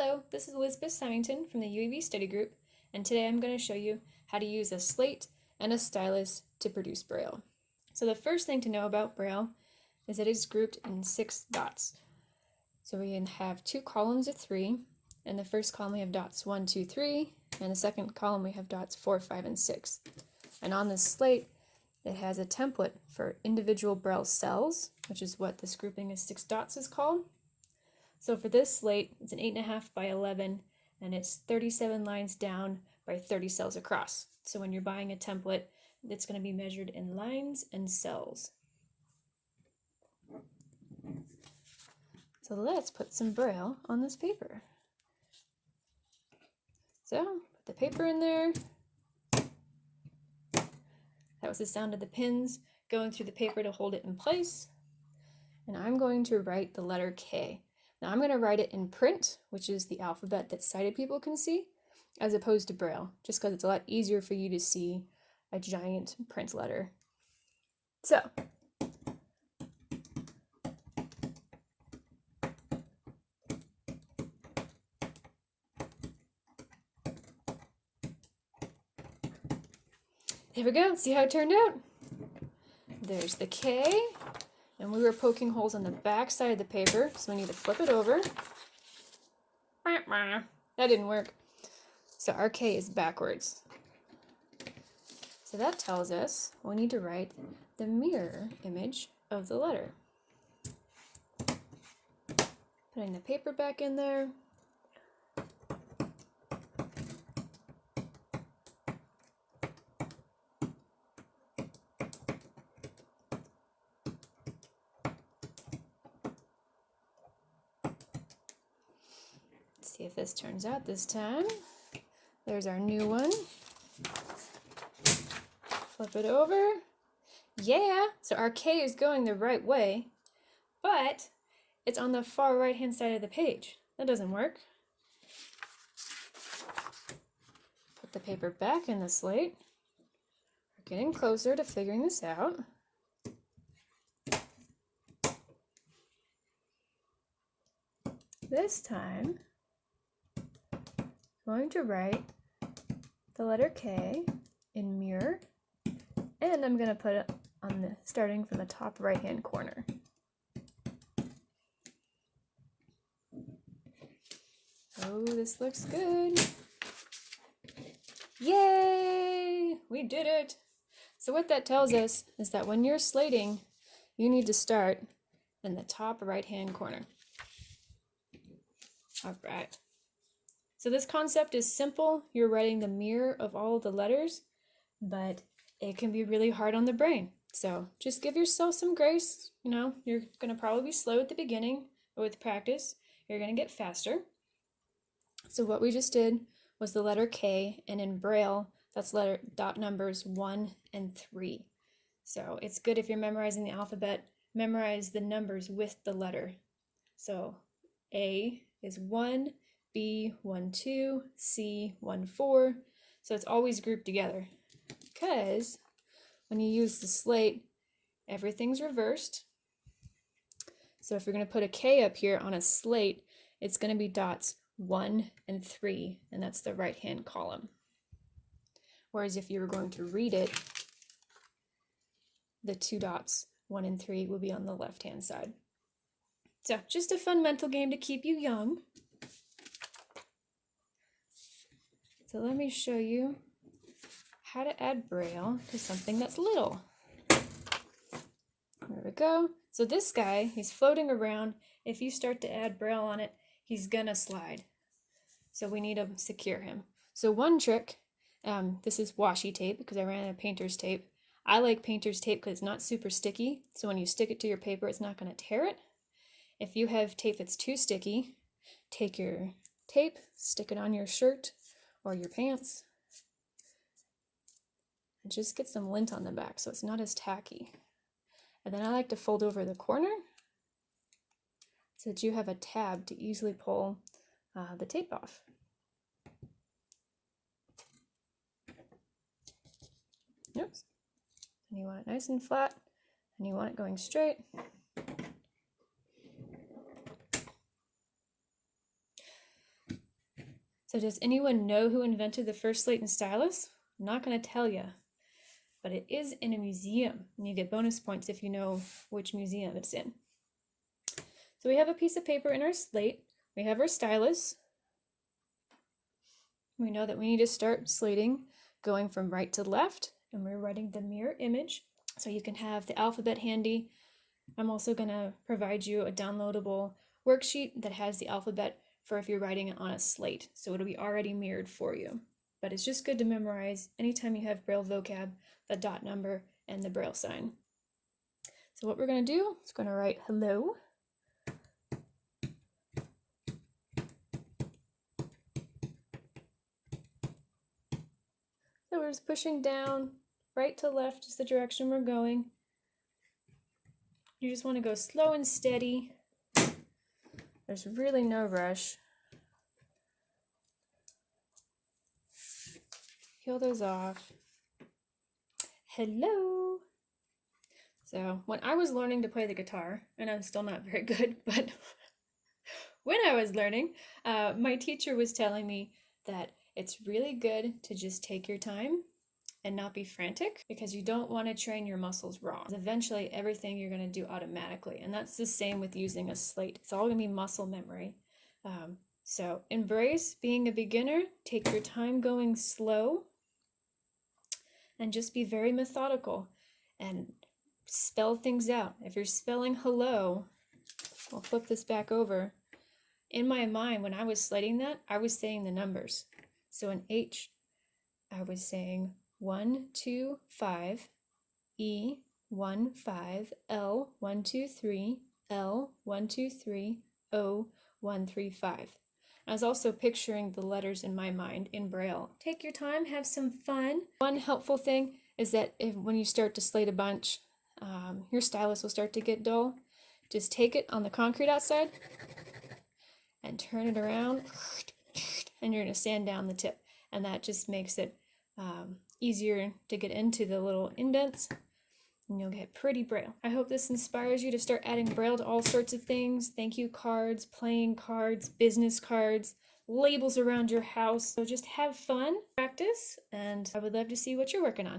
Hello, this is Elizabeth Symington from the UEB study group, and today I'm going to show you how to use a slate and a stylus to produce Braille. So the first thing to know about Braille is that it's grouped in 6 dots. So we have 2 columns of 3. In the first column we have dots 1, 2, 3, and the second column we have dots 4, 5, and 6. And on this slate it has a template for individual Braille cells, which is what this grouping of 6 dots is called. So for this slate, it's an 8.5 by 11, and it's 37 lines down by 30 cells across. So when you're buying a template, it's going to be measured in lines and cells. So let's put some Braille on this paper. So put the paper in there. That was the sound of the pins going through the paper to hold it in place. And I'm going to write the letter K. Now I'm going to write it in print, which is the alphabet that sighted people can see, as opposed to Braille, just because it's a lot easier for you to see a giant print letter. So, there we go. See how it turned out? There's the K. And we were poking holes on the back side of the paper, so we need to flip it over. That didn't work. So our K is backwards. So that tells us we need to write the mirror image of the letter. Putting the paper back in there. See if this turns out this time. There's our new one. Flip it over. Yeah, so our K is going the right way, but it's on the far right hand side of the page. That doesn't work. Put the paper back in the slate. We're getting closer to figuring this out. This time, I'm going to write the letter K in mirror, and I'm going to put it on the starting from the top right hand corner. Oh, this looks good. Yay! We did it! So what that tells us is that when you're slating, you need to start in the top right hand corner. All right. So this concept is simple. You're writing the mirror of all of the letters, but it can be really hard on the brain. So just give yourself some grace. You know, you're going to probably be slow at the beginning, but with practice, you're going to get faster. So what we just did was the letter K, and in Braille, that's letter dot numbers 1 and 3. So it's good if you're memorizing the alphabet, memorize the numbers with the letter. So A is 1, B 1 2, C 1 4. So it's always grouped together, because when you use the slate, everything's reversed. So if you're going to put a K up here on a slate, it's going to be dots 1 and 3, and that's the right hand column. Whereas if you were going to read it, the 2 dots 1 and 3 will be on the left hand side. So just a fun mental game to keep you young. So let me show you how to add Braille to something that's little. There we go. So this guy, he's floating around. If you start to add Braille on it, he's gonna slide. So we need to secure him. So one trick, this is washi tape because I ran out of painter's tape. I like painter's tape because it's not super sticky. So when you stick it to your paper, it's not gonna tear it. If you have tape that's too sticky, take your tape, stick it on your shirt or your pants, and just get some lint on the back so it's not as tacky. And then I like to fold over the corner so that you have a tab to easily pull the tape off. Oops. And you want it nice and flat, and you want it going straight. So does anyone know who invented the first Slate and Stylus? I'm not going to tell you, but it is in a museum, and you get bonus points if you know which museum it's in. So we have a piece of paper in our slate. We have our stylus. We know that we need to start slating going from right to left, and we're writing the mirror image. So you can have the alphabet handy. I'm also going to provide you a downloadable worksheet that has the alphabet for if you're writing it on a slate. So it'll be already mirrored for you. But it's just good to memorize anytime you have Braille vocab, the dot number, and the Braille sign. So what we're going to do is going to write hello. So we're just pushing down, right to left is the direction we're going. You just want to go slow and steady. There's really no rush. Peel those off. Hello. So when I was learning to play the guitar, and I'm still not very good, but when I was learning, my teacher was telling me that it's really good to just take your time and not be frantic, because you don't want to train your muscles wrong. Eventually, everything you're going to do automatically, and that's the same with using a slate. It's all going to be muscle memory. So embrace being a beginner, take your time going slow, and just be very methodical and spell things out. If you're spelling hello, I'll flip this back over. In my mind, when I was slating that, I was saying the numbers. So in H, I was saying 1, 2, 5, E, 1, 5, L, 1, 2, 3, L, 1, 2, 3, O, 1, 3, 5. I was also picturing the letters in my mind in Braille. Take your time, have some fun. One helpful thing is that when you start to slate a bunch, your stylus will start to get dull. Just take it on the concrete outside and turn it around, and you're going to sand down the tip. And that just makes it easier to get into the little indents, and you'll get pretty Braille. I hope this inspires you to start adding Braille to all sorts of things. Thank you cards, playing cards, business cards, labels around your house. So just have fun, practice, and I would love to see what you're working on.